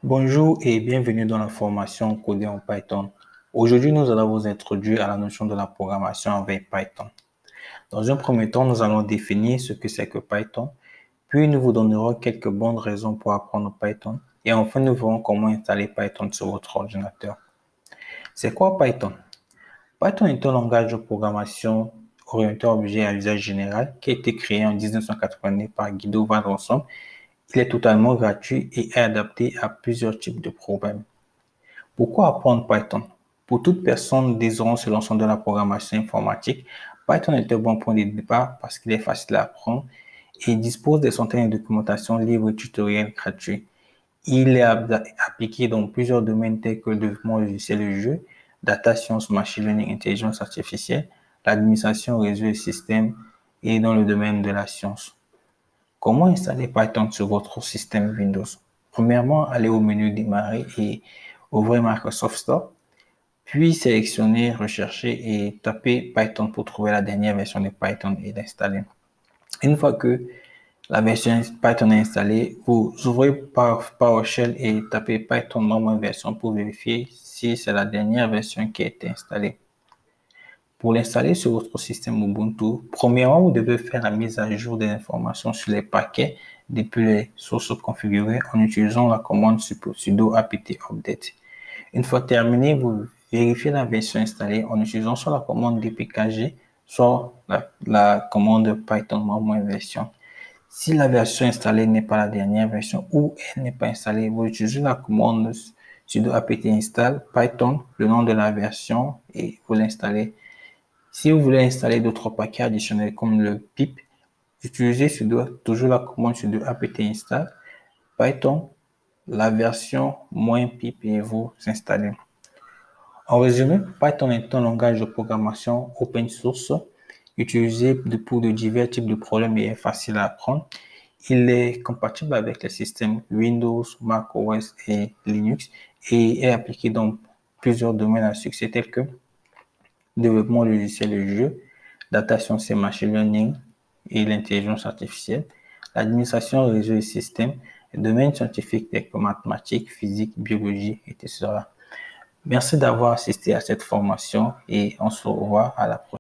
Bonjour et bienvenue dans la formation codée en Python. Aujourd'hui, nous allons vous introduire à la notion de la programmation avec Python. Dans un premier temps, nous allons définir ce que c'est que Python, puis nous vous donnerons quelques bonnes raisons pour apprendre Python et enfin nous verrons comment installer Python sur votre ordinateur. C'est quoi Python? Python est un langage de programmation orienté objet à usage général qui a été créé en 1989 par Guido van Rossum. Il est totalement gratuit et est adapté à plusieurs types de problèmes. Pourquoi apprendre Python? Pour toute personne désirant se lancer dans la programmation informatique, Python est un bon point de départ parce qu'il est facile à apprendre et dispose de centaines de documentations libres et tutoriels gratuits. Il est appliqué dans plusieurs domaines tels que le développement logiciel et jeu, data science, machine learning, intelligence artificielle, l'administration réseau et systèmes et dans le domaine de la science. Comment installer Python sur votre système Windows? Premièrement, allez au menu Démarrer et ouvrez Microsoft Store, puis sélectionnez Rechercher et tapez Python pour trouver la dernière version de Python et l'installer. Une fois que la version Python est installée, vous ouvrez PowerShell et tapez Python normal version pour vérifier si c'est la dernière version qui a été installée. Pour l'installer sur votre système Ubuntu, premièrement, vous devez faire la mise à jour des informations sur les paquets depuis les sources configurées en utilisant la commande sudo apt update. Une fois terminé, vous vérifiez la version installée en utilisant soit la commande dpkg, soit la commande python version. Si la version installée n'est pas la dernière version ou elle n'est pas installée, vous utilisez la commande sudo apt install python, le nom de la version et vous l'installez. Si vous voulez installer d'autres paquets additionnels comme le pip, utilisez toujours la commande sudo apt install python, la version -pip et vous installez. En résumé, Python est un langage de programmation open source utilisé pour de divers types de problèmes et est facile à apprendre. Il est compatible avec les systèmes Windows, Mac OS et Linux et est appliqué dans plusieurs domaines à succès tels que développement logiciel et jeu, data science et machine learning et l'intelligence artificielle, l'administration réseau et systèmes, les domaines scientifiques tels que mathématiques, physique, biologie, etc. Merci d'avoir assisté à cette formation et on se revoit à la prochaine.